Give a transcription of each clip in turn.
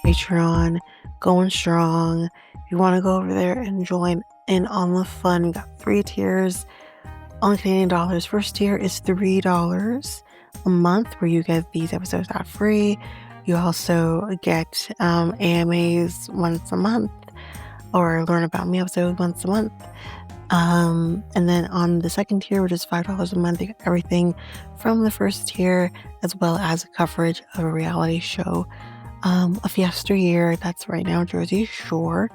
Patreon, going strong. If you want to go over there and join in on the fun, we got 3 tiers on Canadian dollars. First tier is $3 a month, where you get these episodes ad free. You also get AMAs once a month, or learn about me episodes once a month. And then on the second tier, which is $5 a month, you get everything from the first tier, as well as coverage of a reality show of yesteryear. That's right now Jersey Shore,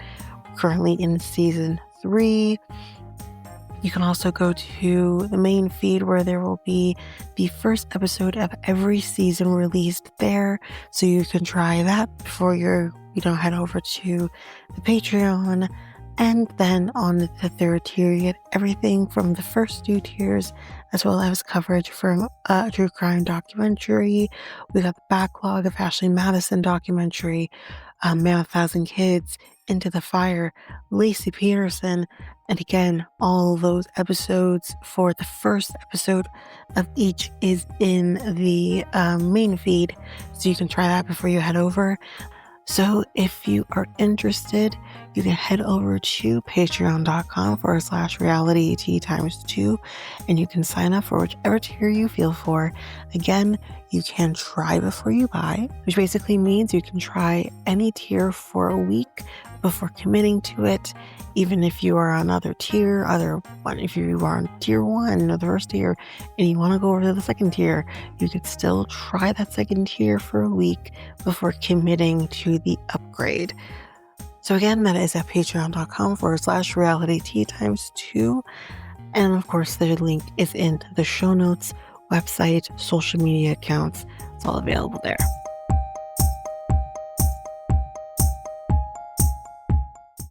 currently in season 3. You can also go to the main feed, where there will be the first episode of every season released there. So you can try that before you head over to the Patreon. And then on the third tier, you get everything from the first 2 tiers, as well as coverage from a true crime documentary. We got the backlog of Ashley Madison documentary, Man with 1,000 Kids, Into the Fire, Lacey Peterson, and again, all those episodes for the first episode of each is in the main feed, so you can try that before you head over. So if you are interested, you can head over to patreon.com/realityt times 2, and you can sign up for whichever tier you feel for. Again, you can try before you buy, which basically means you can try any tier for a week before committing to it. Even if you are on other tier, if you are on tier 1 or the first tier and you want to go over to the second tier, you could still try that second tier for a week before committing to the upgrade. So again, that is at patreon.com/realityt times 2. And of course, the link is in the show notes, website, social media accounts. It's all available there.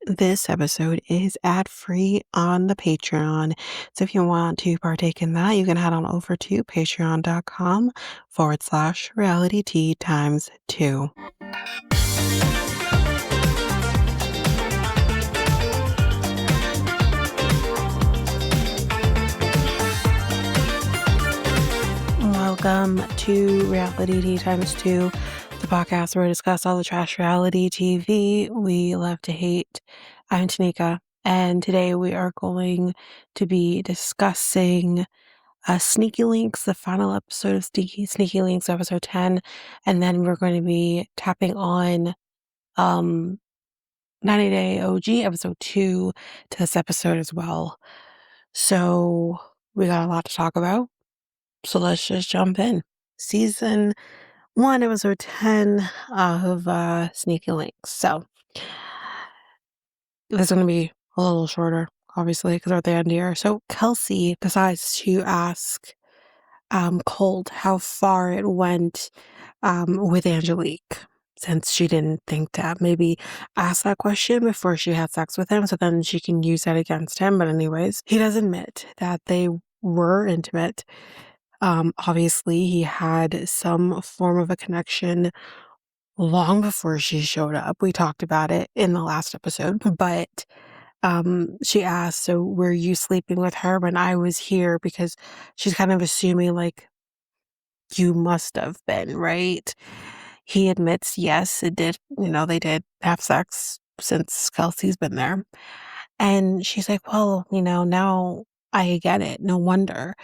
This episode is ad-free on the Patreon. So if you want to partake in that, you can head on over to patreon.com/realityt times 2. Welcome to Reality T times 2, the podcast where we discuss all the trash reality TV we love to hate. I'm Tanika, and today we are going to be discussing Sneaky Links, the final episode of Sneaky Links, episode 10, and then we're going to be tapping on 90 Day OG, episode 2, to this episode as well. So we got a lot to talk about. So let's just jump in. Season 1, episode 10 of Sneaky Links. So this is going to be a little shorter, obviously, because we're at the end here. So Kelsey decides to ask Colt how far it went with Angelique, since she didn't think to maybe ask that question before she had sex with him, so then she can use that against him. But anyways, he does admit that they were intimate. Obviously, he had some form of a connection long before she showed up. We talked about it in the last episode, but she asked, so were you sleeping with her when I was here? Because she's kind of assuming, like, you must have been, right? He admits, yes, it did. They did have sex since Kelsey's been there. And she's like, well, now I get it. No wonder,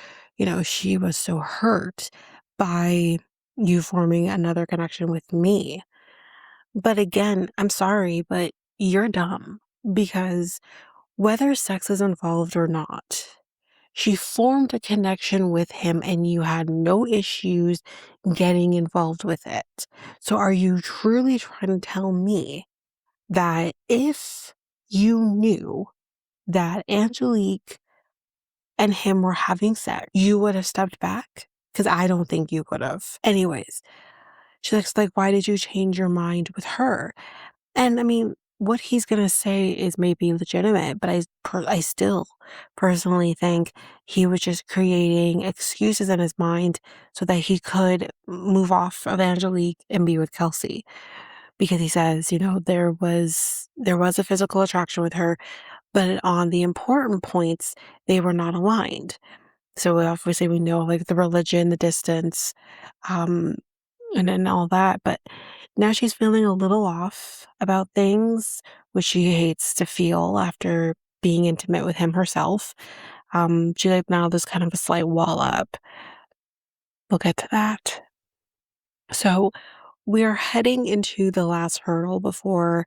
she was so hurt by you forming another connection with me. But again, I'm sorry, but you're dumb, because whether sex is involved or not, she formed a connection with him and you had no issues getting involved with it. So are you truly trying to tell me that if you knew that Angelique and him were having sex, you would have stepped back? Because I don't think you would have. Anyways, she's like, why did you change your mind with her? And I mean, what he's going to say is maybe legitimate, but I still personally think he was just creating excuses in his mind so that he could move off of Angelique and be with Kelsey. Because he says, there was a physical attraction with her, but on the important points, they were not aligned. So obviously we know, like, the religion, the distance, and all that. But Now she's feeling a little off about things, which she hates to feel after being intimate with him herself. She like now there's kind of a slight wall up. We'll get to that. So we're heading into the last hurdle before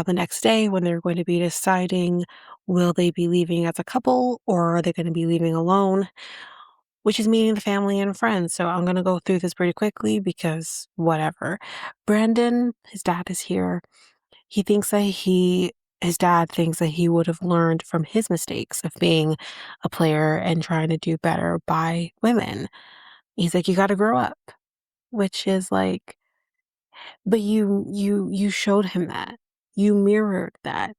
the next day when they're going to be deciding will they be leaving as a couple or are they going to be leaving alone, which is meeting the family and friends. So I'm going to go through this pretty quickly because whatever. Brandon, his dad is here. He thinks that his dad thinks that he would have learned from his mistakes of being a player and trying to do better by women. He's like, you got to grow up, which is like, but you showed him that. You mirrored that.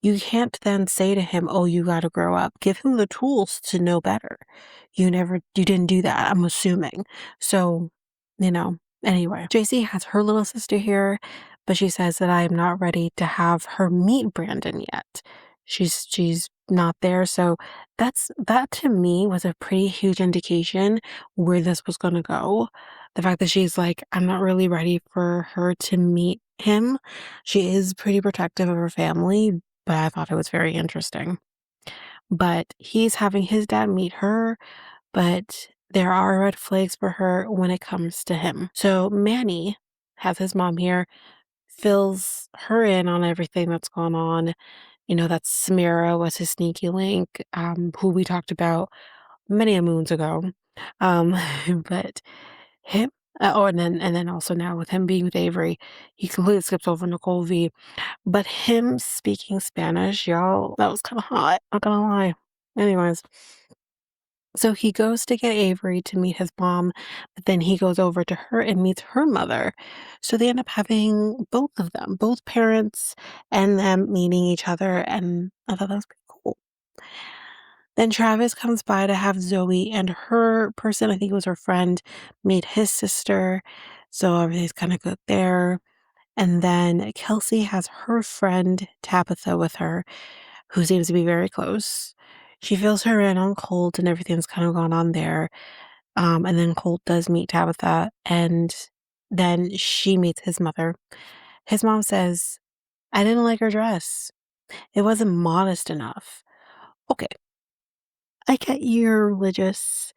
You can't then say to him, "Oh, you got to grow up." Give him the tools to know better. You didn't do that, I'm assuming. So, you know, anyway, JC has her little sister here, but she says that I am not ready to have her meet Brandon yet. She's not there. So that to me was a pretty huge indication where this was going to go. The fact that she's like, I'm not really ready for her to meet him. She is pretty protective of her family, but I thought it was very interesting. But he's having his dad meet her, but there are red flags for her when it comes to him. So Manny has his mom here, fills her in on everything that's going on. You know, that Samira was his sneaky link, who we talked about many a moons ago. Um, but him, and then also now with him being with Avery, he completely skips over Nicole V. But him speaking Spanish, y'all, that was kind of hot. Not gonna lie. Anyways, so he goes to get Avery to meet his mom, but then he goes over to her and meets her mother. So they end up having both of them, both parents, and them meeting each other. And I thought that was pretty cool. Then Travis comes by to have Zoe and her person, I think it was her friend, meet his sister. So everything's kind of good there. And then Kelsey has her friend Tabitha with her, who seems to be very close. She fills her in on Colt and everything's kind of gone on there. And then Colt does meet Tabitha, and then she meets his mother. His mom says, I didn't like her dress. It wasn't modest enough. Okay, I get you're religious.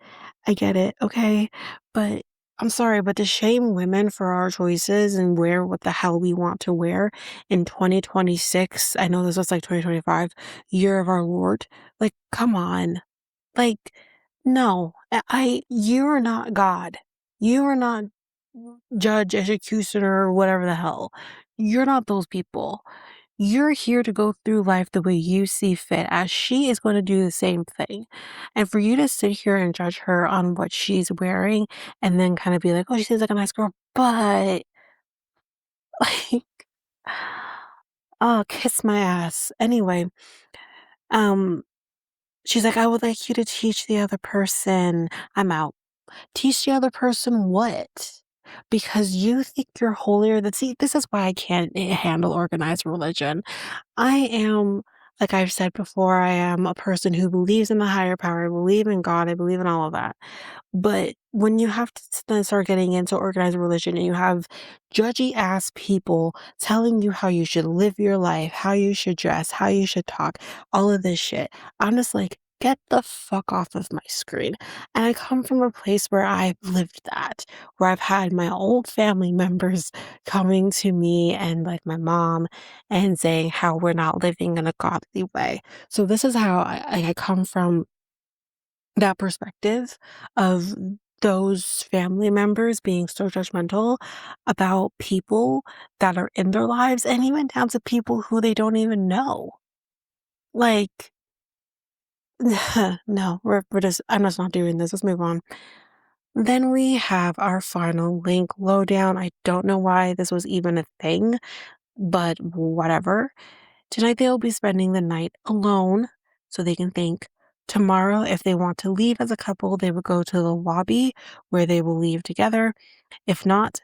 I get it, okay? But I'm sorry, but to shame women for our choices and wear what the hell we want to wear in 2026, I know this was like 2025, year of our Lord. Like, come on. Like, no. You are not God. You are not judge, executioner, whatever the hell. You're not those people. You're here to go through life the way you see fit, as she is going to do the same thing. And for you to sit here and judge her on what she's wearing and then kind of be like, oh, she seems like a nice girl, but like, oh, kiss my ass. Anyway, um, she's like, I would like you to teach the other person. I'm out. Teach the other person what? Because you think you're holier than, see, this is why I can't handle organized religion. I am, like I've said before, I am a person who believes in the higher power. I believe in God. I believe in all of that. But when you have to then start getting into organized religion and you have judgy ass people telling you how you should live your life, how you should dress, how you should talk, all of this shit, I'm just like, get the fuck off of my screen. And I come from a place where I've lived that, where I've had my old family members coming to me and like my mom and saying how we're not living in a godly way. So this is how I come from that perspective of those family members being so judgmental about people that are in their lives and even down to people who they don't even know. Like, no, I'm just not doing this. Let's move on. Then we have our final link lowdown. I don't know why this was even a thing, but whatever. Tonight they will be spending the night alone so they can think. Tomorrow, if they want to leave as a couple, they will go to the lobby where they will leave together. If not,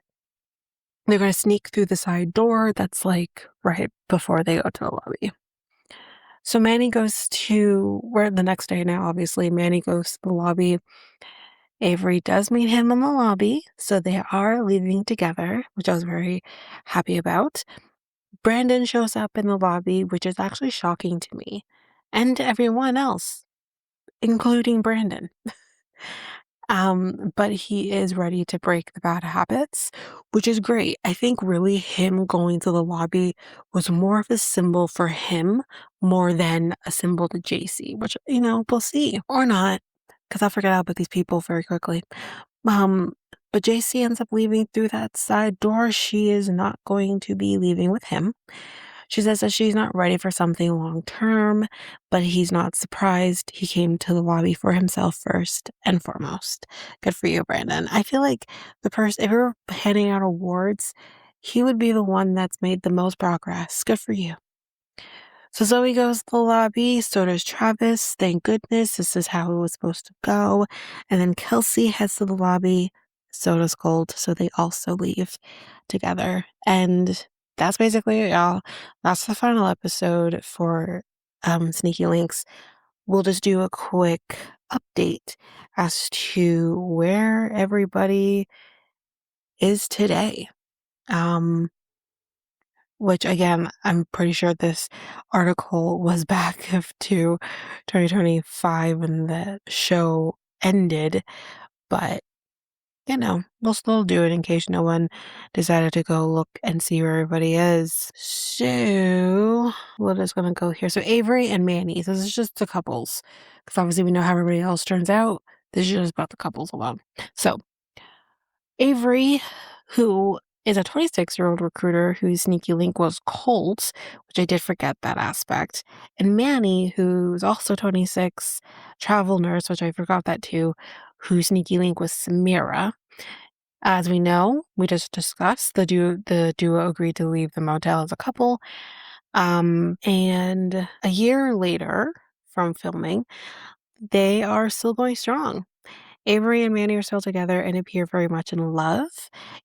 they're going to sneak through the side door that's like right before they go to the lobby. So Manny goes to, we're the next day now, obviously. Manny goes to the lobby Avery does meet him in the lobby, so they are leaving together, which I was very happy about. Brandon shows up in the lobby, which is actually shocking to me and to everyone else, including Brandon. But he is ready to break the bad habits, which is great. I think really him going to the lobby was more of a symbol for him more than a symbol to JC, which, we'll see. Or not, because I'll forget about these people very quickly. Um, but JC ends up leaving through that side door. She is not going to be leaving with him. She says that she's not ready for something long term, but he's not surprised. He came to the lobby for himself first and foremost. Good for you, Brandon. I feel like the person, if we were handing out awards, he would be the one that's made the most progress. Good for you. So Zoe goes to the lobby, so does Travis. Thank goodness, this is how it was supposed to go. And then Kelsey heads to the lobby, so does Gold, so they also leave together. And that's basically it, y'all. That's the final episode for Sneaky Links. We'll just do a quick update as to where everybody is today. Which again, I'm pretty sure this article was back of to 2025 when the show ended, but we'll still do it in case no one decided to go look and see where everybody is. So we're just gonna go here. So Avery and Manny. This is just the couples, because obviously we know how everybody else turns out. This is just about the couples alone. So Avery, who is a 26-year-old recruiter whose sneaky link was Colt, which I did forget that aspect, and Manny, who's also 26, travel nurse, which I forgot that too, whose sneaky link was Samira. As we know, we just discussed, the duo agreed to leave the motel as a couple. And a year later from filming, they are still going strong. Avery and Manny are still together and appear very much in love.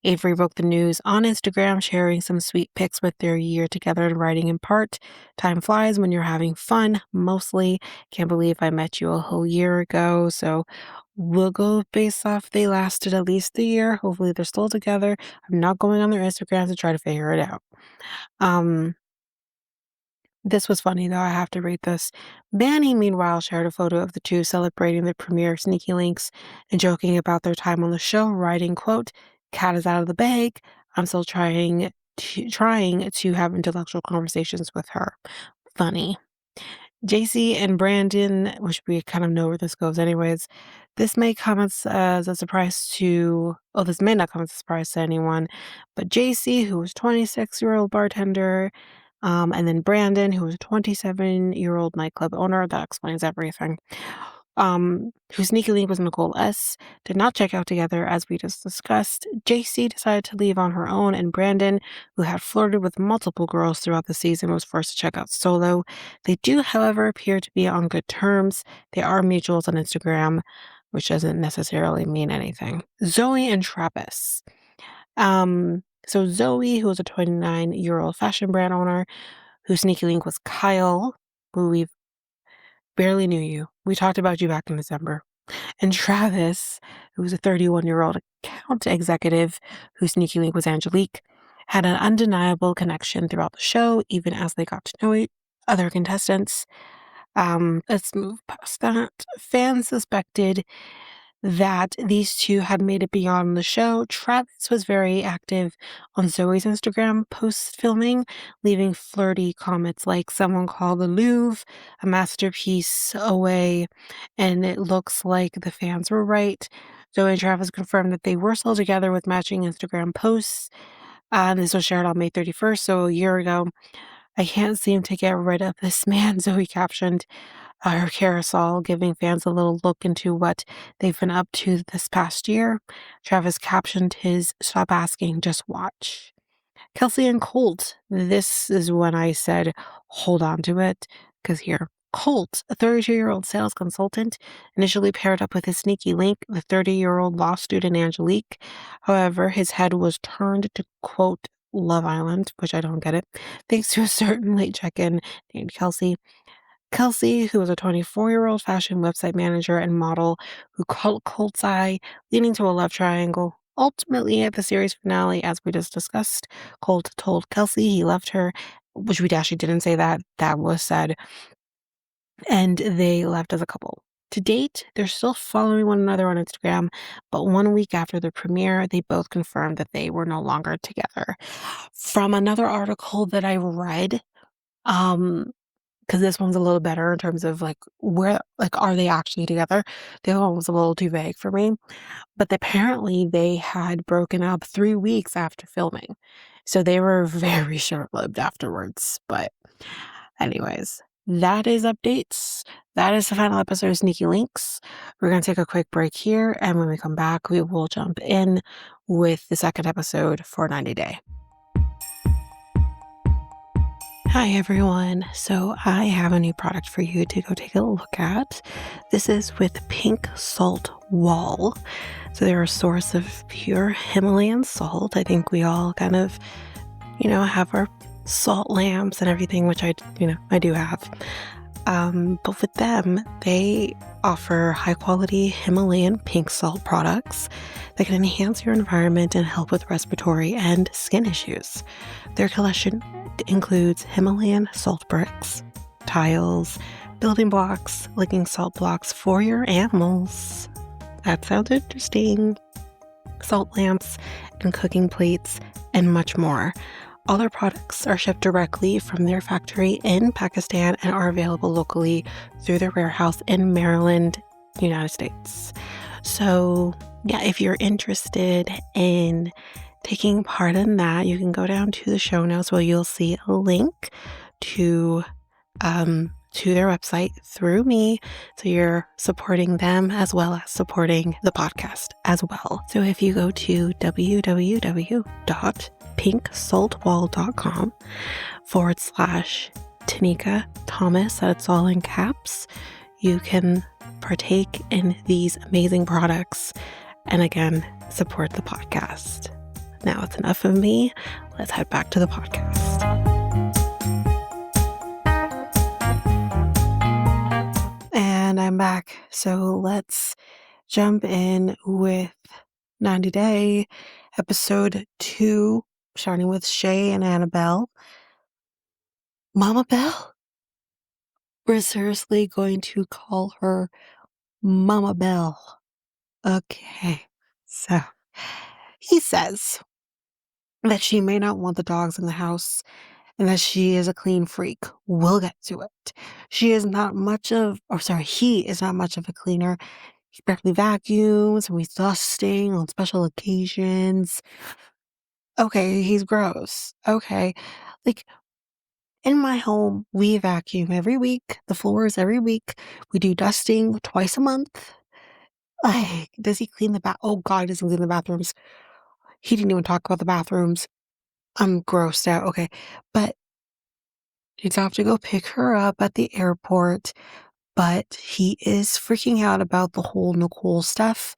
Avery broke the news on Instagram, sharing some sweet pics with their year together and writing in part, "Time flies when you're having fun, mostly. Can't believe I met you a whole year ago." So we'll go based off they lasted at least a year. Hopefully they're still together. I'm not going on their Instagram to try to figure it out. This was funny, though. I have to read this. Manny, meanwhile, shared a photo of the two celebrating their premiere of Sneaky Links and joking about their time on the show, writing, quote, "Cat is out of the bag. I'm still trying to have intellectual conversations with her." Funny. JC and Brandon, which we kind of know where this goes anyways, this may come as a surprise to, this may not come as a surprise to anyone, but JC, who was 26-year-old bartender, and then Brandon, who was a 27-year-old nightclub owner, that explains everything, whose sneaky link was Nicole S., did not check out together, as we just discussed. JC decided to leave on her own, and Brandon, who had flirted with multiple girls throughout the season, was forced to check out solo. They do, however, appear to be on good terms. They are mutuals on Instagram, which doesn't necessarily mean anything. Zoe and Travis. So Zoe, who was a 29-year-old fashion brand owner, whose sneaky link was Kyle, who we barely knew you. We talked about you back in December. And Travis, who was a 31-year-old account executive whose sneaky link was Angelique, had an undeniable connection throughout the show, even as they got to know other contestants. Let's move past that. Fans suspected that these two had made it beyond the show. Travis was very active on Zoe's Instagram post-filming, leaving flirty comments like "someone called the Louvre a masterpiece away," and it looks like the fans were right. Zoe and Travis confirmed that they were still together with matching Instagram posts. And this was shared on May 31st, so a year ago. "I can't seem to get rid of this man," Zoe captioned her carousel, giving fans a little look into what they've been up to this past year. Travis captioned his "Stop asking, just watch." Kelsey and Colt. This is when I said, hold on to it, because here, Colt, a 32-year-old sales consultant, initially paired up with his sneaky link, the 30-year-old law student Angelique. However, his head was turned to, quote, Love Island, which I don't get it, thanks to a certain late check-in named Kelsey. Kelsey, who was a 24-year-old fashion website manager and model who called Colt's eye, leading to a love triangle. Ultimately, at the series finale, as we just discussed, Colt told Kelsey he loved her, which we actually didn't say that. That was said. And they left as a couple. To date, they're still following one another on Instagram, but 1 week after the premiere, they both confirmed that they were no longer together. From another article that I read, because this one's a little better in terms of like where, like, are they actually together? The other one was a little too vague for me, but apparently they had broken up 3 weeks after filming, so they were very short-lived afterwards. But anyways, that is updates. That is the final episode of Sneaky Links. We're gonna take a quick break here, and when we come back, we will jump in with the second episode for 90 Day. Hi everyone. So I have a new product for you to go take a look at. This is with Pink Salt Wall. So they're a source of pure Himalayan salt. I think we all kind of, have our salt lamps and everything, which I do have. But with them, they offer high quality Himalayan pink salt products that can enhance your environment and help with respiratory and skin issues. Their collection includes Himalayan salt bricks, tiles, building blocks, licking salt blocks for your animals. That sounds interesting. Salt lamps and cooking plates and much more. All their products are shipped directly from their factory in Pakistan and are available locally through their warehouse in Maryland, United States. So, yeah, if you're interested in taking part in that, you can go down to the show notes where you'll see a link to their website through me. So you're supporting them as well as supporting the podcast as well. So if you go to www.pinksaltwall.com/Tanika Thomas, that's all in caps, you can partake in these amazing products and again, support the podcast. Now it's enough of me. Let's head back to the podcast. And I'm back. So let's jump in with 90 Day, episode 2, starting with Shea and Anabelle. Mama Belle? We're seriously going to call her Mama Belle. Okay. So he says that she may not want the dogs in the house and that she is a clean freak. We'll get to it. He is not much of a cleaner. He barely vacuums and he's dusting on special occasions. Okay, he's gross. Okay. Like, in my home, we vacuum every week, the floors every week. We do dusting twice a month. Like, does he clean the Oh God, he doesn't clean the bathrooms. He didn't even talk about the bathrooms. I'm grossed out. Okay. But he'd have to go pick her up at the airport. But he is freaking out about the whole Nicole stuff.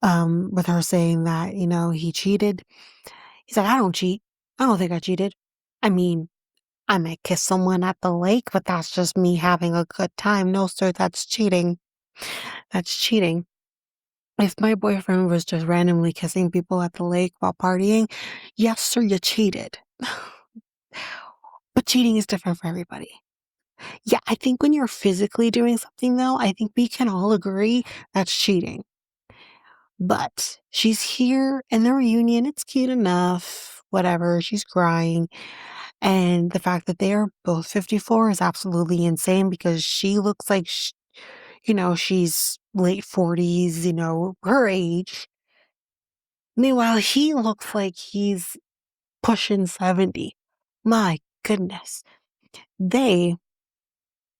With her saying that, he cheated. He's like, I don't cheat. I don't think I cheated. I mean, I might kiss someone at the lake, but that's just me having a good time. No, sir, that's cheating. That's cheating. If my boyfriend was just randomly kissing people at the lake while partying, yes, sir, you cheated. But cheating is different for everybody. Yeah, I think when you're physically doing something, though, I think we can all agree that's cheating. But she's here in the reunion. It's cute enough. Whatever. She's crying. And the fact that they are both 54 is absolutely insane because she looks like, she's late 40s, her age. Meanwhile, he looks like he's pushing 70. My goodness. They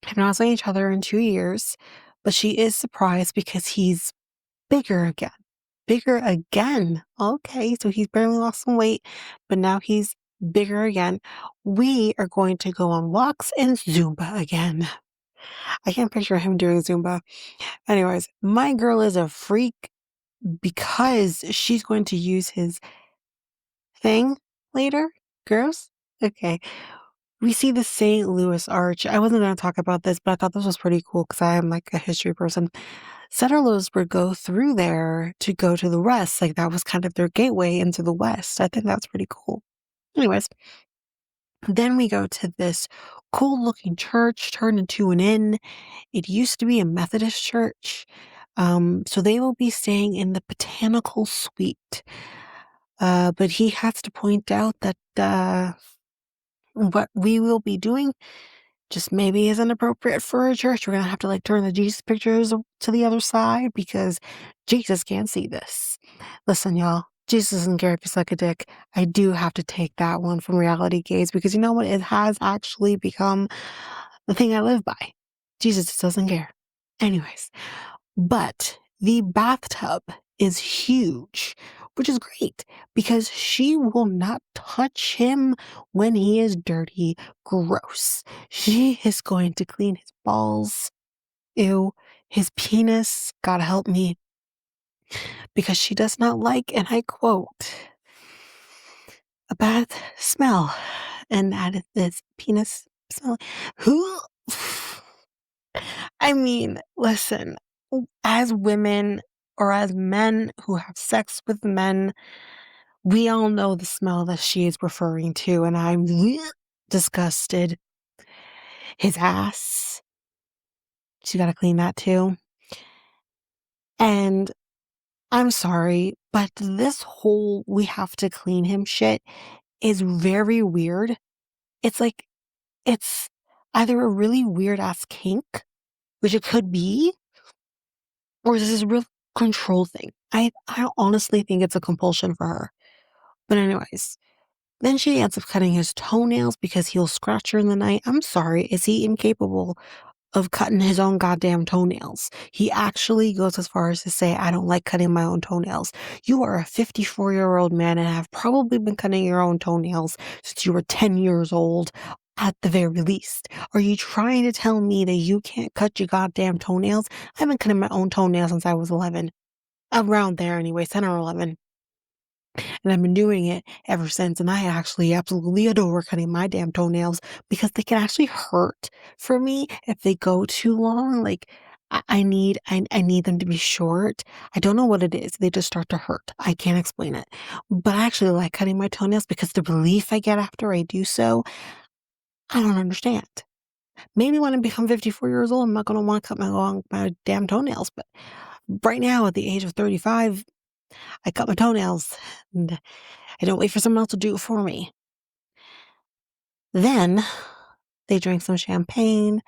have not seen each other in 2 years, but she is surprised because he's bigger again. Bigger again. Okay, so he's barely lost some weight, but now he's bigger again. We are going to go on walks and Zumba again. I can't picture him doing Zumba. Anyways, my girl is a freak because she's going to use his thing later. Gross? Okay. We see the St. Louis Arch. I wasn't going to talk about this, but I thought this was pretty cool because I am like a history person. Settlers would go through there to go to the west. Like that was kind of their gateway into the west. I think that's pretty cool. Anyways, then we go to this cool looking church turned into an inn. It used to be a Methodist church. So they will be staying in the botanical suite. But he has to point out that what we will be doing just maybe isn't appropriate for a church. We're going to have to like turn the Jesus pictures to the other side because Jesus can't see this. Listen, y'all, Jesus doesn't care if you suck a dick. I do have to take that one from Reality Gaze because you know what? It has actually become the thing I live by. Jesus just doesn't care. Anyways, but the bathtub is huge, which is great because she will not touch him when he is dirty. Gross. She is going to clean his balls. Ew. His penis. God help me. Because she does not like, and I quote, a bad smell. And that is penis smell. Who? I mean, listen, as women or as men who have sex with men, we all know the smell that she is referring to, and I'm disgusted. His ass, she got to clean that too. And I'm sorry, but this whole we have to clean him shit is very weird. It's like, it's either a really weird ass kink, which it could be, or is this a real control thing? I honestly think it's a compulsion for her. But anyways, then she ends up cutting his toenails because he'll scratch her in the night. I'm sorry, is he incapable of cutting his own goddamn toenails? He actually goes as far as to say, I don't like cutting my own toenails. You are a 54-year-old man and have probably been cutting your own toenails since you were 10 years old. At the very least, are you trying to tell me that you can't cut your goddamn toenails? I've been cutting my own toenails since I was 11. Around there anyway, 10 or 11. And I've been doing it ever since. And I actually absolutely adore cutting my damn toenails because they can actually hurt for me if they go too long. Like I need them to be short. I don't know what it is. They just start to hurt. I can't explain it. But I actually like cutting my toenails because the relief I get after I do so, I don't understand. Maybe when I become 54 years old, I'm not going to want to cut my damn toenails. But right now, at the age of 35, I cut my toenails and I don't wait for someone else to do it for me. Then they drink some champagne.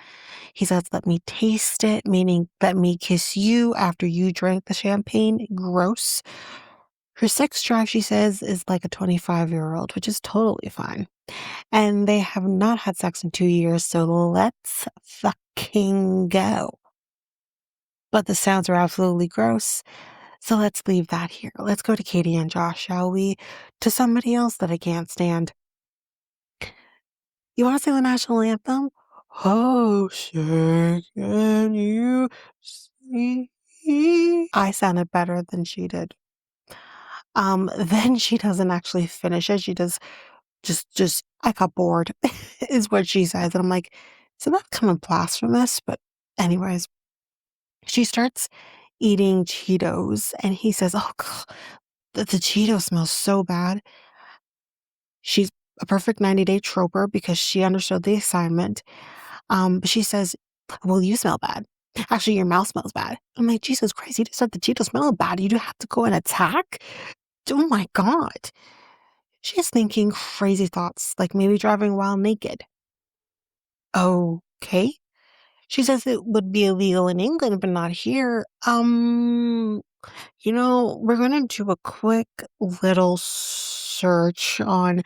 He says, let me taste it, meaning let me kiss you after you drank the champagne. Gross. Her sex drive, she says, is like a 25-year-old, which is totally fine. And they have not had sex in 2 years, so let's fucking go. But the sounds are absolutely gross. So let's leave that here. Let's go to Catie and Josh, shall we? To somebody else that I can't stand. You want to sing the national anthem? Oh, Shea, can you see? I sounded better than she did. Then she doesn't actually finish it. She does just I got bored, is what she says. And I'm like, so that kind of blasphemous, but anyways, she starts eating Cheetos and he says, oh, God, the Cheeto smells so bad. She's a perfect 90-day troper because she understood the assignment. But she says, well, you smell bad. Actually, your mouth smells bad. I'm like, Jesus Christ, you just said the Cheetos smell bad. You do have to go and attack? Oh my God. She's thinking crazy thoughts, like maybe driving while naked. Okay. She says it would be illegal in England, but not here. We're going to do a quick little search on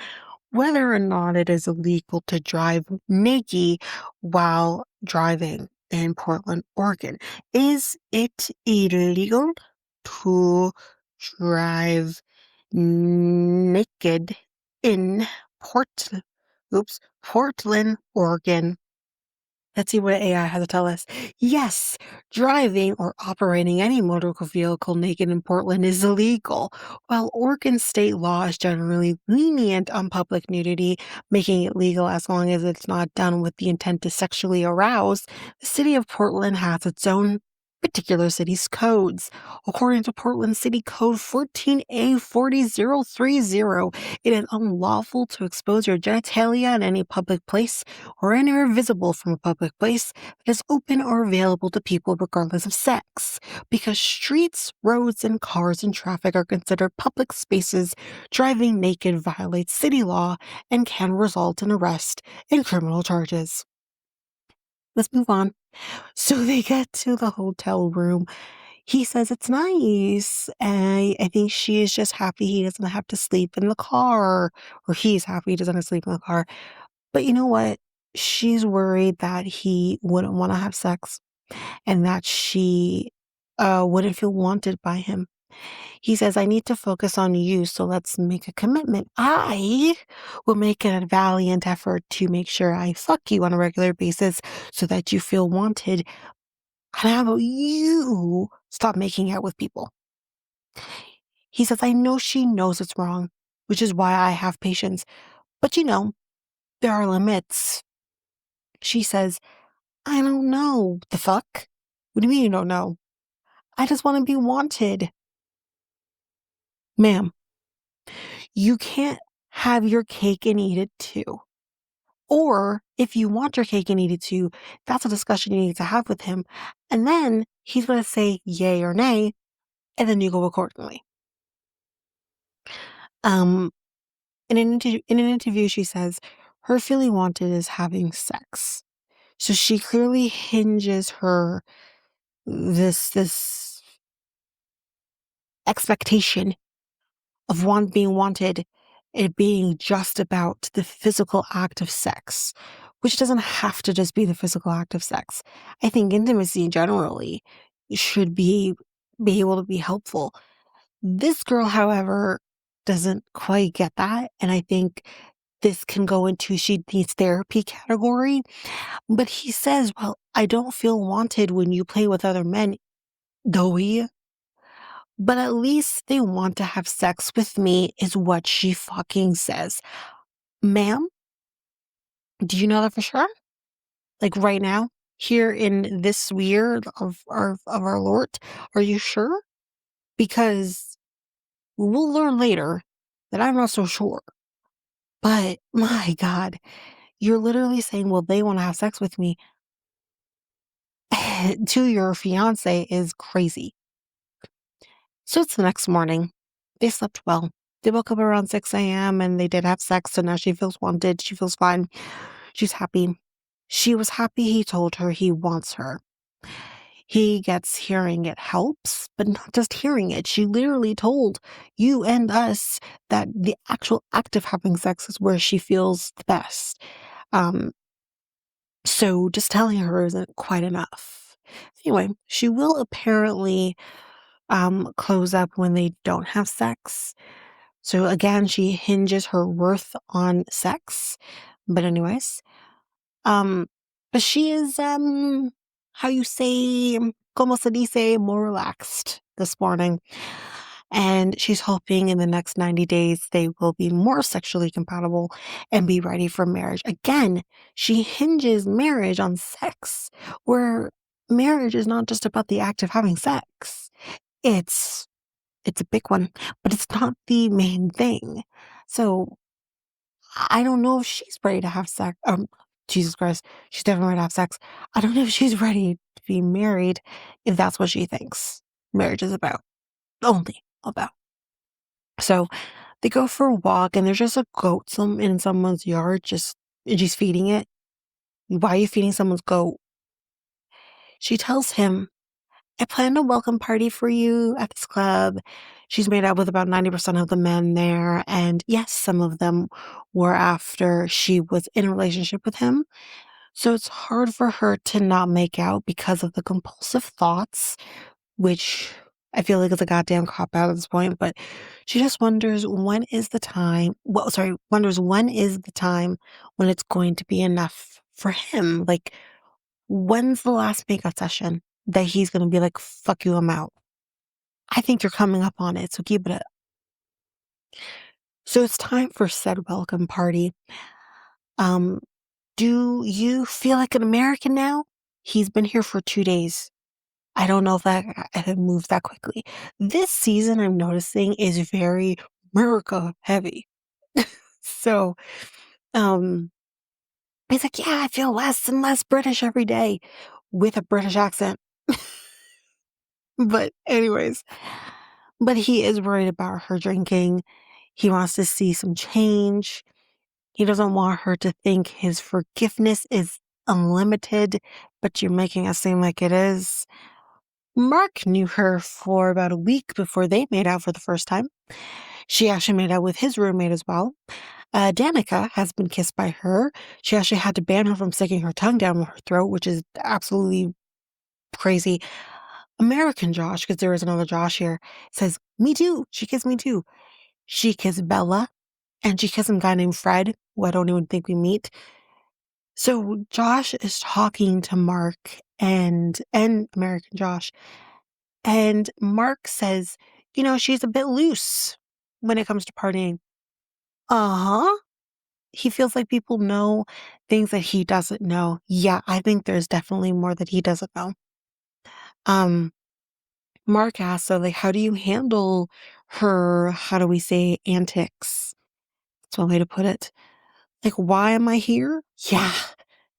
whether or not it is illegal to drive naked while driving in Portland, Oregon. Is it illegal to drive naked in Portland, Oregon? Let's see what AI has to tell us. Yes, driving or operating any motor vehicle naked in Portland is illegal. While Oregon state law is generally lenient on public nudity, making it legal as long as it's not done with the intent to sexually arouse, the city of Portland has its own particular city's codes. According to Portland City Code 14A40030, it is unlawful to expose your genitalia in any public place or anywhere visible from a public place that is open or available to people regardless of sex. Because streets, roads, and cars and traffic are considered public spaces, driving naked violates city law and can result in arrest and criminal charges. Let's move on. So they get to the hotel room. He says it's nice. And I think she is just happy he doesn't have to sleep in the car, or he's happy he doesn't have to sleep in the car. But you know what? She's worried that he wouldn't want to have sex and that she wouldn't feel wanted by him. He says, I need to focus on you, so let's make a commitment. I will make a valiant effort to make sure I fuck you on a regular basis so that you feel wanted. And how about you stop making out with people? He says, I know she knows it's wrong, which is why I have patience. But there are limits. She says, I don't know. The fuck? What do you mean you don't know? I just want to be wanted. Ma'am, you can't have your cake and eat it too. Or if you want your cake and eat it too, that's a discussion you need to have with him. And then he's going to say yay or nay, and then you go accordingly. Um, in an interview, she says her feeling wanted is having sex. So she clearly hinges her this expectation of being wanted, it being just about the physical act of sex, which doesn't have to just be the physical act of sex. I think intimacy generally should be able to be helpful. This girl, however, doesn't quite get that, and I think this can go into she needs therapy category. But he says, well, I don't feel wanted when you play with other men, doughy. But at least they want to have sex with me, is what she fucking says. Ma'am, do you know that for sure? Like right now, here in this sphere of our Lord, are you sure? Because we'll learn later that I'm not so sure. But my God, you're literally saying, well, they want to have sex with me to your fiance is crazy. So it's the next morning. They slept well. They woke up around 6 a.m. and they did have sex, so now she feels wanted. She feels fine. She's happy. She was happy he told her he wants her. He gets hearing it helps, but not just hearing it. She literally told you and us that the actual act of having sex is where she feels the best. So just telling her isn't quite enough. Anyway, she will apparently close up when they don't have sex. So again, she hinges her worth on sex. But anyways, um, but she is how you say, como se dice, more relaxed this morning. And she's hoping in the next 90 days they will be more sexually compatible and be ready for marriage. Again, she hinges marriage on sex, where marriage is not just about the act of having sex. It's it's a big one, but it's not the main thing. So I don't know if she's ready to have sex. Jesus Christ, she's definitely ready to have sex. I don't know if she's ready to be married, if that's what she thinks marriage is about. Only about. So they go for a walk, and there's just a goat in someone's yard, and she's feeding it. Why are you feeding someone's goat? She tells him, I planned a welcome party for you at this club. She's made out with about 90% of the men there. And yes, some of them were after she was in a relationship with him. So it's hard for her to not make out because of the compulsive thoughts, which I feel like is a goddamn cop out at this point. But she just wonders wonders when is the time when it's going to be enough for him. Like, When's the last makeup session that he's gonna be like, fuck you, I'm out? I think you're coming up on it, so keep it up. So it's time for said welcome party. Um, do you feel like an American now? He's been here for 2 days. I don't know if it moves that quickly. This season I'm noticing is very America heavy. So, um, he's like, yeah, I feel less and less British every day with a British accent. But anyways, but he is worried about her drinking. He wants to see some change. He doesn't want her to think his forgiveness is unlimited, but you're making it seem like it is. Mark knew her for about a week before they made out for the first time. She actually made out with his roommate as well. Danica has been kissed by her. She actually had to ban her from sticking her tongue down her throat, which is absolutely crazy. American Josh, because there is another Josh here, says, me too. She kissed me too. She kissed Bella, and she kissed some guy named Fred, who I don't even think we meet. So Josh is talking to Mark and American Josh, and Mark says, she's a bit loose when it comes to partying. Uh-huh. He feels like people know things that he doesn't know. Yeah, I think there's definitely more that he doesn't know. Um, Mark asks, so like, how do you handle her, how do we say, antics? That's one way to put it. Like, why am I here? Yeah,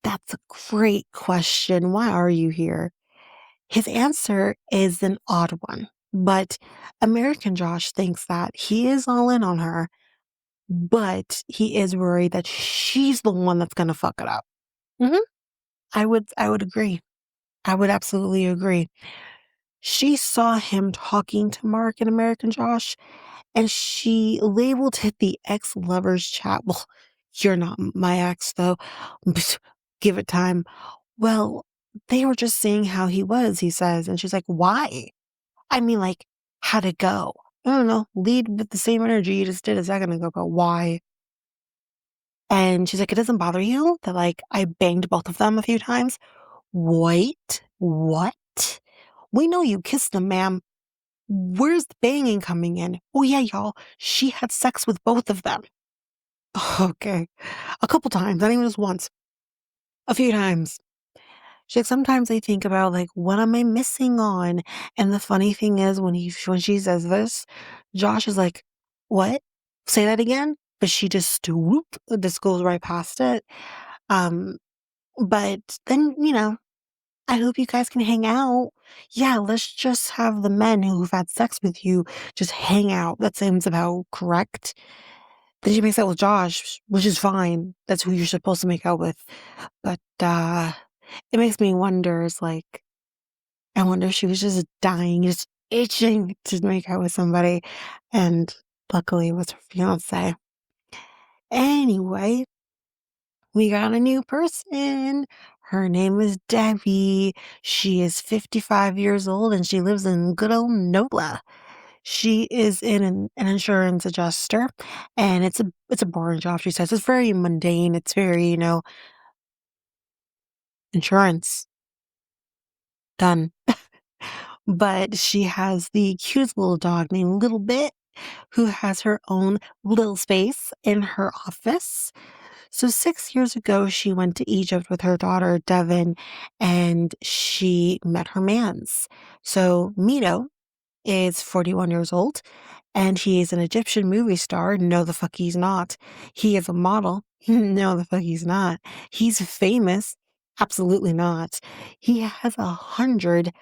that's a great question. Why are you here? His answer is an odd one, but American Josh thinks that he is all in on her, but he is worried that she's the one that's going to fuck it up. Hmm. I would agree. I would absolutely agree. She saw him talking to Mark and American Josh, and she labeled it the ex-lovers chat. Well, you're not my ex, though. Give it time. Well, they were just saying how he was, he says. And she's like, why? I mean, like, how'd it go? I don't know. Lead with the same energy you just did a second ago, but why? And she's like, it doesn't bother you that, like, I banged both of them a few times? Wait, what? We know you kissed them, ma'am. Where's the banging coming in? Oh, yeah, y'all. She had sex with both of them. Okay. A couple times, not even just once. A few times. She's like, sometimes I think about, like, what am I missing on? And the funny thing is, when she says this, Josh is like, what? Say that again? But she just whoop, just goes right past it. Um, but then, I hope you guys can hang out. Yeah, let's just have the men who've had sex with you just hang out. That seems about correct. Then she makes out with Josh, which is fine. That's who you're supposed to make out with. But it makes me wonder, is like, I wonder if she was just dying, just itching to make out with somebody. And luckily it was her fiance. Anyway, we got a new person. Her name is Debby. She is 55 years old and she lives in good old NOLA. She is in an insurance adjuster, and it's a boring job. She says it's very mundane. It's very insurance done. But she has the cutest little dog named Little Bit, who has her own little space in her office. So 6 years ago, she went to Egypt with her daughter, Devin, and she met her mans. So Mido is 41 years old, and he is an Egyptian movie star. No, the fuck he's not. He is a model. No, the fuck he's not. He's famous. Absolutely not. He has 100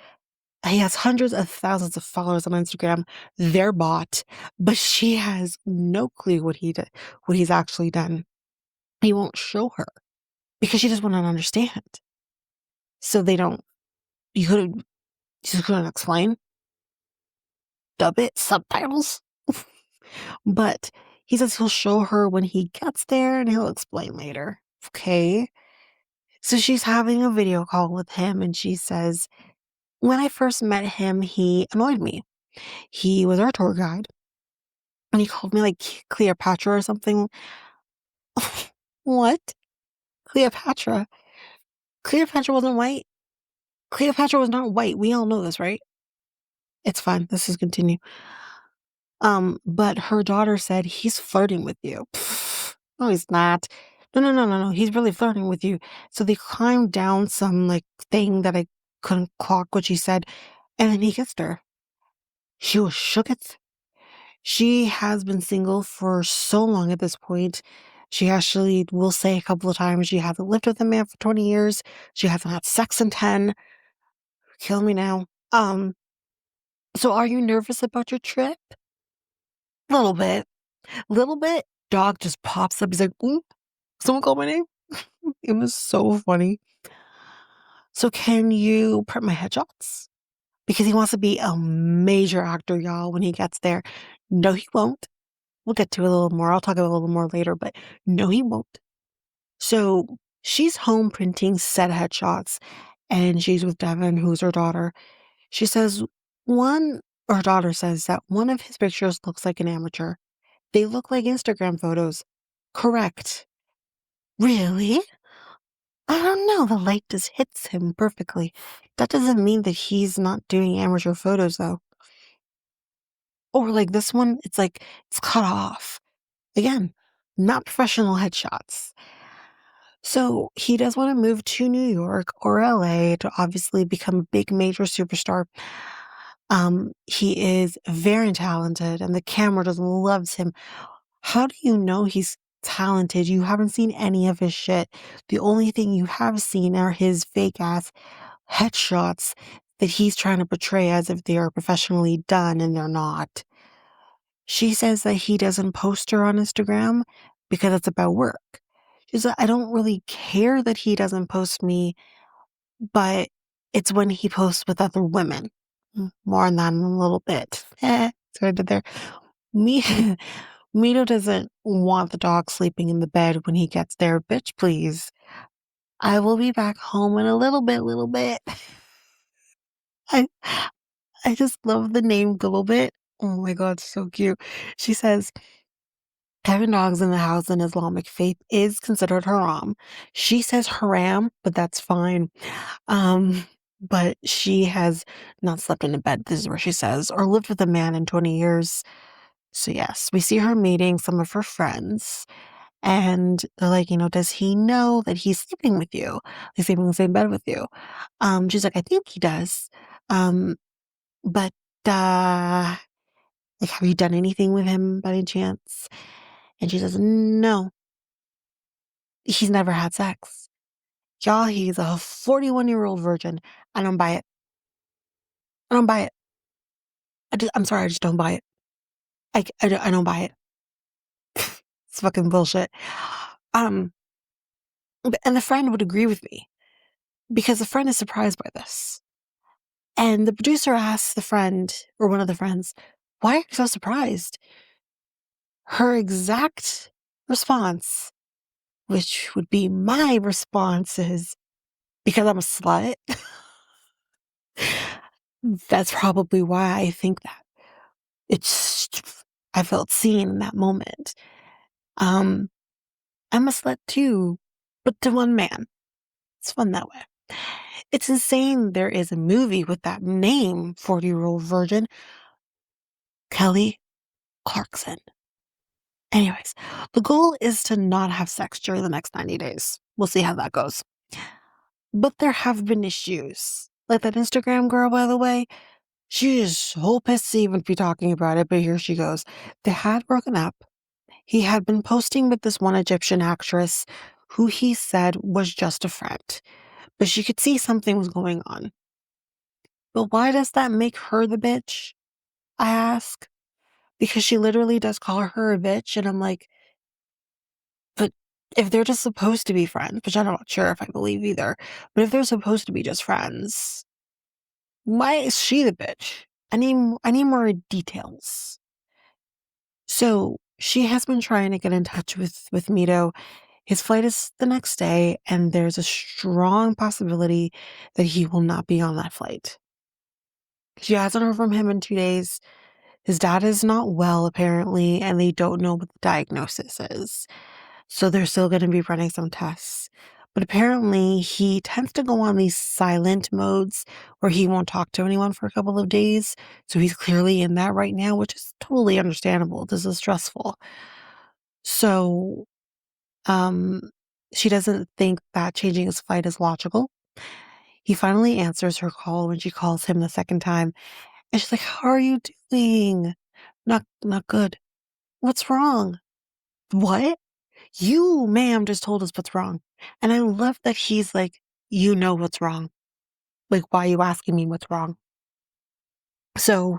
he has hundreds of thousands of followers on Instagram. They're bought, but she has no clue what he's actually done. He won't show her because she doesn't want to understand. So they don't. You just couldn't explain. Dub it, subtitles. But he says he'll show her when he gets there, and he'll explain later. Okay. So she's having a video call with him, and she says, when I first met him, he annoyed me. He was our tour guide. And he called me like Cleopatra or something. What? Cleopatra? Cleopatra wasn't white. Cleopatra was not white. We all know this, right? It's fine. Let's just continue. But her daughter said, he's flirting with you. Pfft, no, he's not. No, no, no, no, no. He's really flirting with you. So they climbed down some like thing that I couldn't clock what she said, and then he kissed her. She was shooketh. She has been single for so long at this point. She actually will say a couple of times she hasn't lived with a man for 20 years. She hasn't had sex in 10. Kill me now. So are you nervous about your trip? Little bit. Little bit. Dog just pops up. He's like, ooh, someone called my name. It was so funny. So can you print my headshots? Because he wants to be a major actor, y'all, when he gets there. No, he won't. We'll get to it a little more. I'll talk about it a little more later, but no, he won't. So she's home printing set headshots, and she's with Devin, who's her daughter. She says her daughter says that one of his pictures looks like an amateur. They look like Instagram photos. Correct. Really? I don't know. The light just hits him perfectly. That doesn't mean that he's not doing amateur photos, though. Or like this one, it's cut off. Again, not professional headshots. So he does want to move to New York or LA to obviously become a big major superstar. He is very talented and the camera just loves him. How do you know he's talented? You haven't seen any of his shit. The only thing you have seen are his fake ass headshots that he's trying to portray as if they are professionally done and they're not. She says that he doesn't post her on Instagram because it's about work. She said, I don't really care that he doesn't post me, but it's when he posts with other women. More on that in a little bit. So I did there. Me, Mido doesn't want the dog sleeping in the bed when he gets there. Bitch, please. I will be back home in a little bit. I I just love the name Little Bit. Oh my god, so cute. She says, having dogs in the house in Islamic faith is considered haram. She says haram, but that's fine. Um, but she has not slept in a bed, this is where she says, or lived with a man in 20 years. So yes, we see her meeting some of her friends. And they're like, does he know that he's sleeping with you? He's sleeping in the same bed with you. She's like, I think he does. Um, but like, have you done anything with him by any chance? And she says, no, he's never had sex. Y'all, he's a 41-year-old virgin. I don't buy it. I don't buy it. I'm sorry, I just don't buy it. I don't buy it. It's fucking bullshit. And the friend would agree with me because the friend is surprised by this. And the producer asks the friend, or one of the friends, why are you so surprised? Her exact response, which would be my response, is because I'm a slut. That's probably why I think that. It's, I felt seen in that moment. I'm a slut too, but to one man. It's fun that way. It's insane there is a movie with that name, 40-year-old virgin, Kelly Clarkson. Anyways, the goal is to not have sex during the next 90 days. We'll see how that goes. But there have been issues. Like that Instagram girl, by the way, she is so pissed to even be talking about it, but here she goes. They had broken up. He had been posting with this one Egyptian actress who he said was just a friend, but she could see something was going on. But why does that make her the bitch? I ask. Because she literally does call her a bitch, and I'm like, but if they're just supposed to be friends, which I'm not sure if I believe either, but if they're supposed to be just friends, why is she the bitch? I need more details. So she has been trying to get in touch with Mido. His flight is the next day, and there's a strong possibility that he will not be on that flight. She hasn't heard from him in 2 days. His dad is not well, apparently, and they don't know what the diagnosis is. So they're still going to be running some tests. But apparently he tends to go on these silent modes where he won't talk to anyone for a couple of days. So he's clearly in that right now, which is totally understandable. This is stressful. So, um, she doesn't think that changing his flight is logical. He finally answers her call when she calls him the second time. And she's like, "How are you doing?" Not good." "What's wrong?" "What?" "You, ma'am, just told us what's wrong." And I love that he's like, "You know what's wrong. Like, why are you asking me what's wrong?" So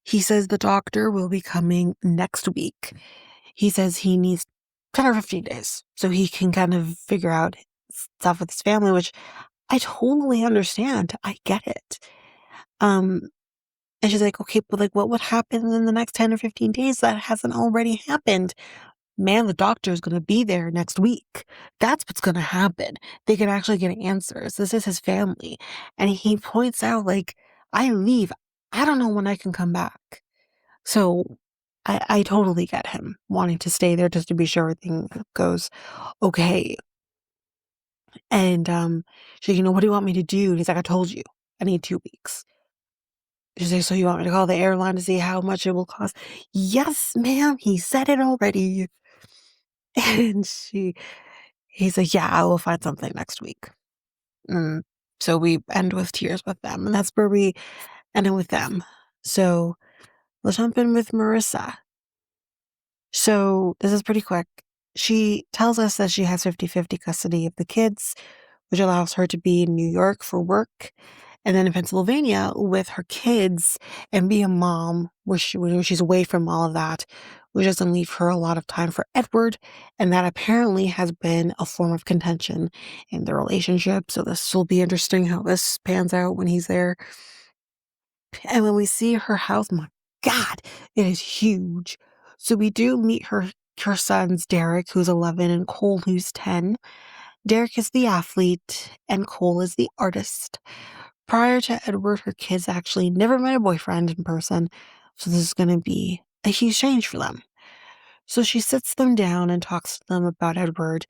he says the doctor will be coming next week. He says he needs 10 or 15 days so he can kind of figure out stuff with his family, which I totally understand. I get it. Um, and she's like, "Okay, but like, what would happen in the next 10 or 15 days that hasn't already happened?" "Man, the doctor is going to be there next week. That's what's going to happen. They can actually get answers. This is his family." And he points out, like, "I leave. I don't know when I can come back." So I totally get him wanting to stay there just to be sure everything goes okay. And she's like, "What do you want me to do?" And he's like, "I told you. I need 2 weeks." She's like, "So you want me to call the airline to see how much it will cost?" "Yes, ma'am. He said it already." And he's like, "Yeah, I will find something next week." Mm. So we end with tears with them, and that's where we ended with them. So let's jump in with Marissa. So this is pretty quick. She tells us that she has 50-50 custody of the kids, which allows her to be in New York for work and then in Pennsylvania with her kids and be a mom where she's away from all of that, which doesn't leave her a lot of time for Edward. And that apparently has been a form of contention in the relationship. So this will be interesting how this pans out when he's there. And when we see her house, my God, it is huge. So we do meet her sons, Derek, who's 11, and Cole, who's 10. Derek is the athlete, and Cole is the artist. Prior to Edward, her kids actually never met a boyfriend in person, so this is going to be a huge change for them. So she sits them down and talks to them about Edward.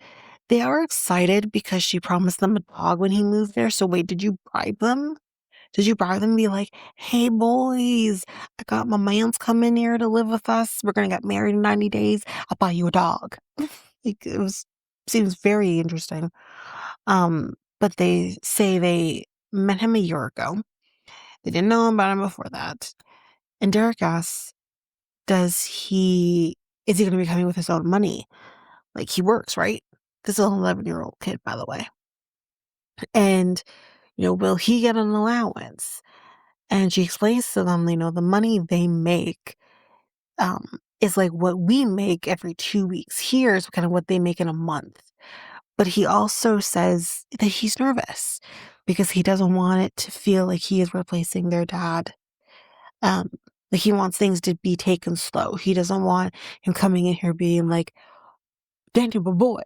They are excited because she promised them a dog when he moved there. So wait, did you bribe them? Did you bribe them and be like, "Hey boys, I got my mans coming here to live with us. We're gonna get married in 90 days. I'll buy you a dog." Like it was seems very interesting. But they say they met him a year ago. They didn't know about him before that. And Derek asks, is he gonna be coming with his own money? Like he works, right? This is an 11-year-old kid, by the way. And, will he get an allowance? And she explains to them, the money they make is like what we make every 2 weeks. Here is kind of what they make in a month. But he also says that he's nervous because he doesn't want it to feel like he is replacing their dad. Um, like he wants things to be taken slow. He doesn't want him coming in here being like, "Danny, my boy,"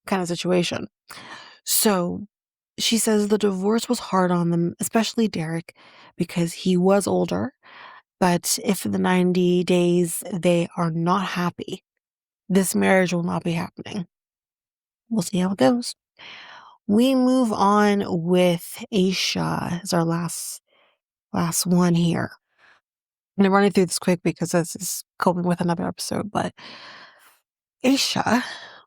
kind of situation. So she says the divorce was hard on them, especially Derek, because he was older. But if in the 90 days they are not happy, this marriage will not be happening. We'll see how it goes. We move on with Ashia as our last one here. I'm gonna run through this quick because this is coping with another episode, but Ashia,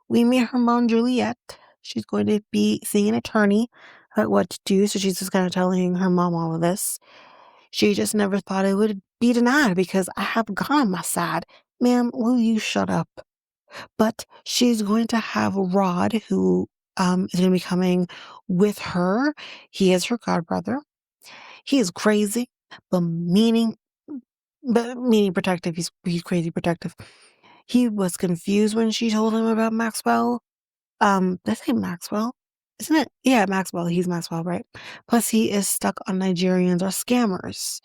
we meet her mom Juliet. She's going to be seeing an attorney about what to do, so she's just kind of telling her mom all of this. She just never thought it would be denied because I have God on my side. Ma'am, will you shut up? But she's going to have Rod, who is going to be coming with her. He is her godbrother. He is crazy, but meaning protective. He's crazy protective. He was confused when she told him about Maxwell. Did I say Maxwell? Isn't it? Yeah, Maxwell. He's Maxwell, right? Plus, he is stuck on Nigerians or scammers.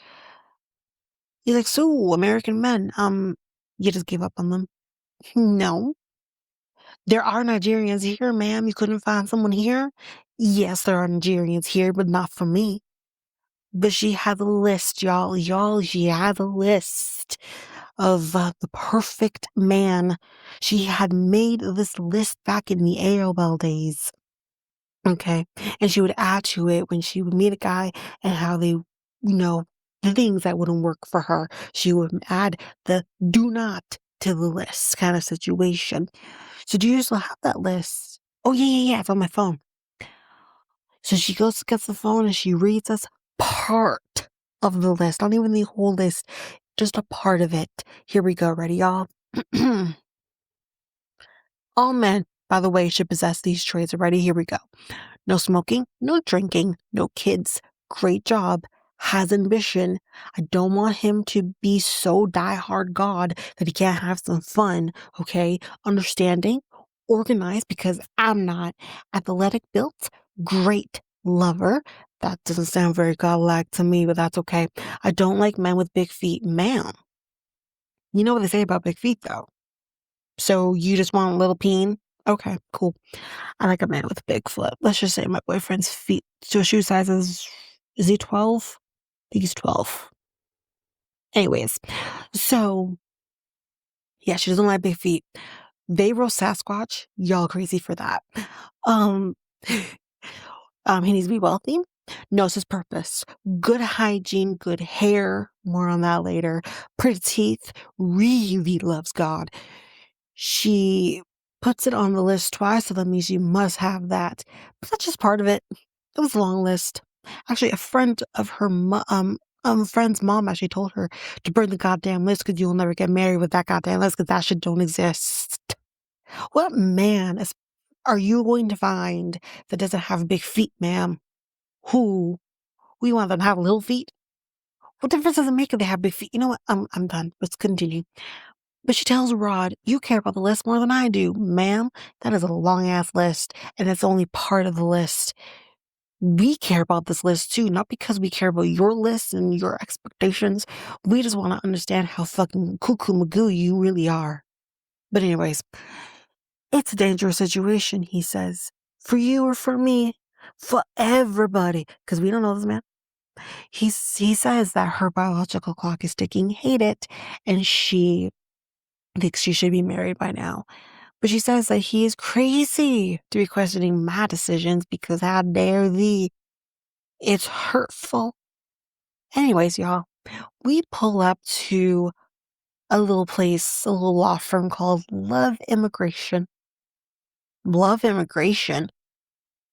He's like, "So, American men, you just gave up on them?" "No. There are Nigerians here, ma'am. You couldn't find someone here?" "Yes, there are Nigerians here, but not for me." But she had the list, y'all. She had the list of the perfect man. She had made this list back in the AOL days. Okay. And she would add to it when she would meet a guy and how they, the things that wouldn't work for her. She would add the do not to the list kind of situation. So do you still have that list? Oh, yeah, yeah, yeah. It's on my phone. So she goes to get the phone and she reads us part of the list, not even the whole list, just a part of it. Here we go. Ready, y'all? All men, by the way, should possess these traits. Ready? Here we go. No smoking, no drinking, no kids. Great job. Has ambition. I don't want him to be so diehard God that he can't have some fun. Okay. Understanding, organized because I'm not. Athletic built, great lover. That doesn't sound very godlike to me, but that's okay. I don't like men with big feet. Ma'am, you know what they say about big feet though. So you just want a little peen? Okay, cool. I like a man with a big foot. Let's just say my boyfriend's feet. So shoe size is he 12? I think he's 12. Anyways, so yeah, she doesn't like big feet. They roast Sasquatch. Y'all crazy for that. Um, he needs to be wealthy. Knows his purpose. Good hygiene, good hair. More on that later. Pretty teeth. Really loves God. She puts it on the list twice, so that means you must have that. But that's just part of it. It was a long list. Actually, a friend of her friend's mom actually told her to burn the goddamn list because you'll never get married with that goddamn list because that shit don't exist. What man are you going to find that doesn't have big feet, ma'am? Who? We want them to have little feet? What difference does it make if they have big feet? You know what? I'm done. Let's continue. But she tells Rod, you care about the list more than I do. Ma'am, that is a long ass list, and it's only part of the list. We care about this list too, not because we care about your list and your expectations. We just want to understand how fucking cuckoo magoo you really are. But anyways, it's a dangerous situation, he says. For you or for me, for everybody. Because we don't know this man. He says that her biological clock is ticking, hate it, and she thinks she should be married by now. But she says that he is crazy to be questioning my decisions because how dare thee? It's hurtful. Anyways, y'all, we pull up to a little place, a little law firm called Love Immigration. Love Immigration?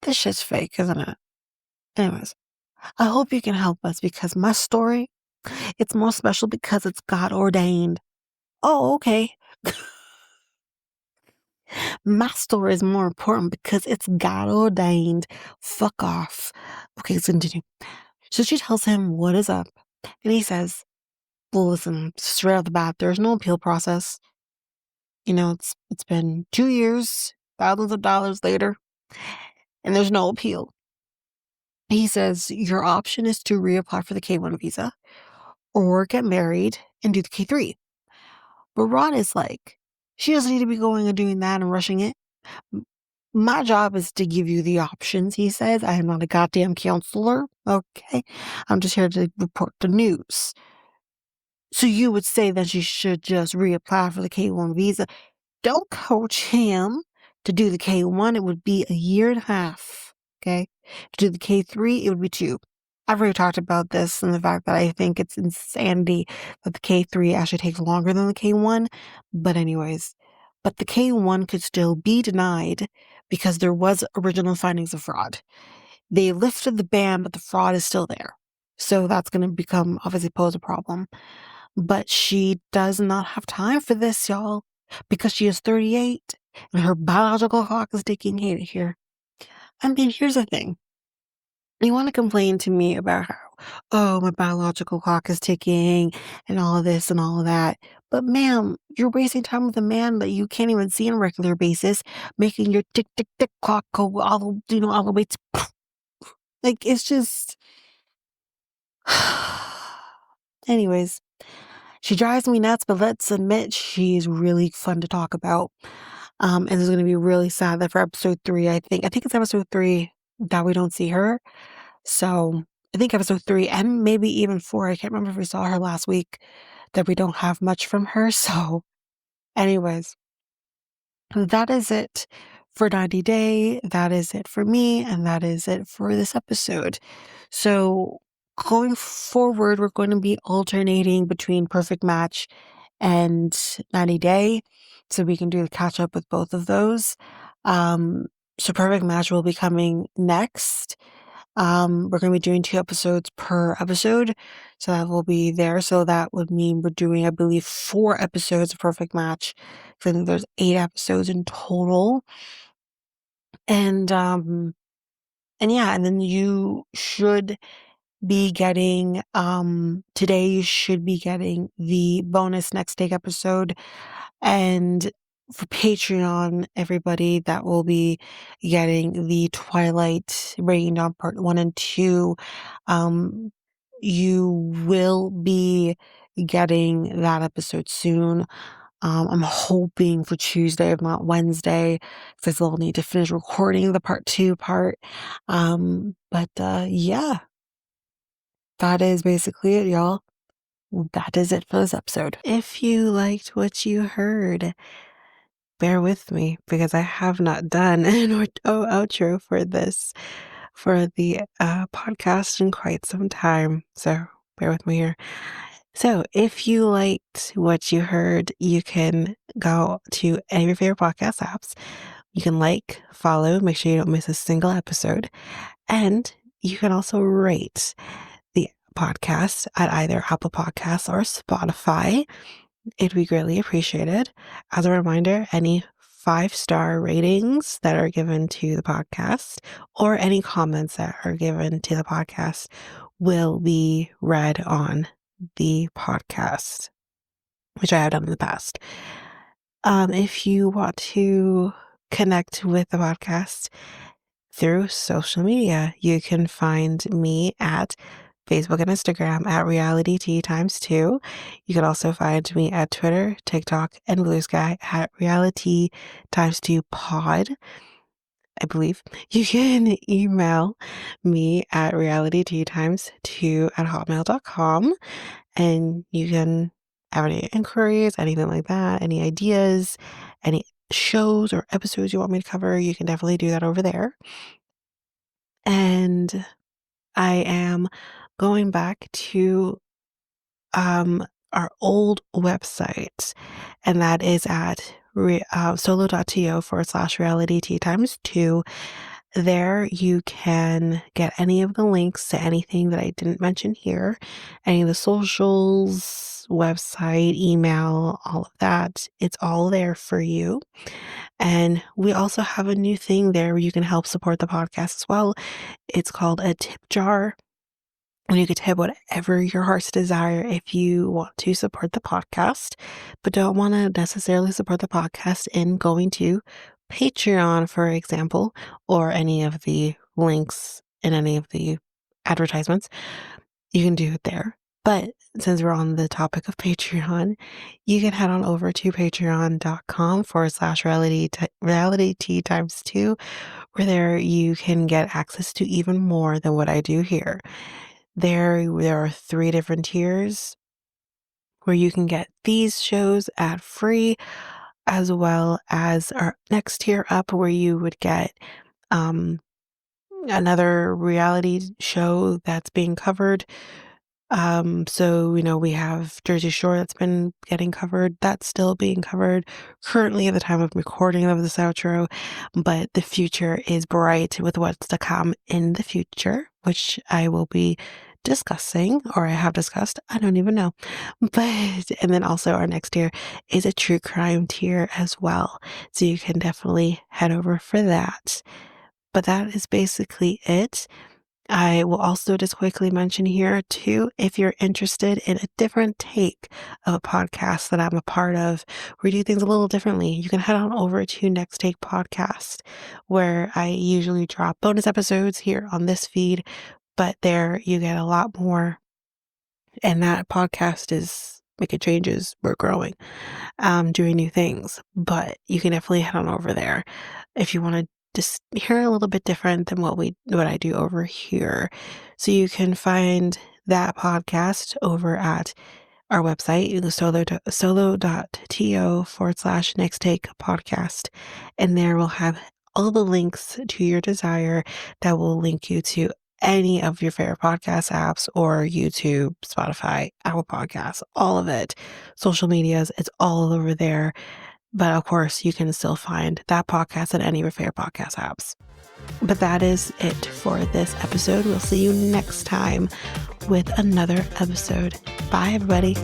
This shit's fake, isn't it? Anyways, I hope you can help us because my story, it's more special because it's God ordained. Oh, okay. My story is more important because it's God ordained. Fuck off. Okay, let's continue. So she tells him what is up. And he says, well, listen, straight off the bat, there's no appeal process. It's been 2 years, thousands of dollars later, and there's no appeal. He says, your option is to reapply for the K1 visa or get married and do the K3. But Ron is like, she doesn't need to be going and doing that and rushing it. My job is to give you the options, he says. I am not a goddamn counselor, okay? I'm just here to report the news. So you would say that she should just reapply for the K1 visa. Don't coach him to do the K1. It would be a year and a half, okay? To do the K3, it would be 2. I've already talked about this and the fact that I think it's insanity that the K3 actually takes longer than the K1. But anyways, but the K1 could still be denied because there was original findings of fraud. They lifted the ban, but the fraud is still there. So that's going to obviously pose a problem. But she does not have time for this, y'all, because she is 38 and her biological clock is ticking here. I mean, here's the thing. You want to complain to me about how, oh, my biological clock is ticking and all of this and all of that. But ma'am, you're wasting time with a man that you can't even see on a regular basis, making your tick, tick, tick clock go all the way to, like, it's just, anyways, she drives me nuts, but let's admit she's really fun to talk about. And it's going to be really sad that for episode 3, I think it's episode 3 that we don't see her. So I think episode 3 and maybe even 4, I can't remember if we saw her last week, that we don't have much from her. So anyways, that is it for 90 Day, that is it for me, and that is it for this episode. So going forward, we're going to be alternating between Perfect Match and 90 Day, so we can do the catch up with both of those. So Perfect Match will be coming next. We're going to be doing 2 episodes per episode, so that will be there. So that would mean we're doing, I believe, 4 episodes of Perfect Match. I think there's 8 episodes in total. And yeah, and then you should be getting today you should be getting the bonus next take episode. And for Patreon, everybody, that will be getting the Twilight Breaking Dawn Part 1 and 2. You will be getting that episode soon. I'm hoping for Tuesday, if not Wednesday, because I'll need to finish recording the part 2 part. Yeah, that is basically it, y'all. That is it for this episode. If you liked what you heard, bear with me because I have not done an outro for the podcast in quite some time. So bear with me here. So if you liked what you heard, you can go to any of your favorite podcast apps. You can like, follow, make sure you don't miss a single episode. And you can also rate the podcast at either Apple Podcasts or Spotify. It'd be greatly appreciated. As a reminder, any 5-star ratings that are given to the podcast or any comments that are given to the podcast will be read on the podcast, which I have done in the past. If you want to connect with the podcast through social media, you can find me at Facebook and Instagram at realityt2. You can also find me at Twitter, TikTok, and Blue Sky at realityt2pod. I believe you can email me at realityt2 at hotmail.com, and you can have any inquiries, anything like that, any ideas, any shows or episodes you want me to cover, you can definitely do that over there. And I am going back to our old website, and that is at solo.to/realityt2. There you can get any of the links to anything that I didn't mention here, any of the socials, website, email, all of that. It's all there for you. And we also have a new thing there where you can help support the podcast as well. It's called a tip jar. And you could tip whatever your heart's desire if you want to support the podcast, but don't want to necessarily support the podcast in going to Patreon, for example, or any of the links in any of the advertisements. You can do it there. But since we're on the topic of Patreon, you can head on over to patreon.com/realityt2, where there you can get access to even more than what I do here. There are 3 different tiers where you can get these shows ad free, as well as our next tier up where you would get another reality show that's being covered. So, we have Jersey Shore that's been getting covered. That's still being covered currently at the time of recording of this outro, but the future is bright with what's to come in the future, which I will be discussing, or I have discussed, I don't even know. And then also our next tier is a true crime tier as well. So you can definitely head over for that. But that is basically it. I will also just quickly mention here too, if you're interested in a different take of a podcast that I'm a part of, where we do things a little differently, you can head on over to Next Take Podcast, where I usually drop bonus episodes here on this feed, but there you get a lot more. And that podcast is making changes. We're growing, doing new things, but you can definitely head on over there if you want to just hear a little bit different than what I do over here. So you can find that podcast over at our website, solo.to/next take podcast. And there we'll have all the links to your desire that will link you to any of your favorite podcast apps or YouTube, Spotify, Apple Podcasts, all of it. Social medias, it's all over there. But of course, you can still find that podcast at any of your favorite podcast apps. But that is it for this episode. We'll see you next time with another episode. Bye, everybody.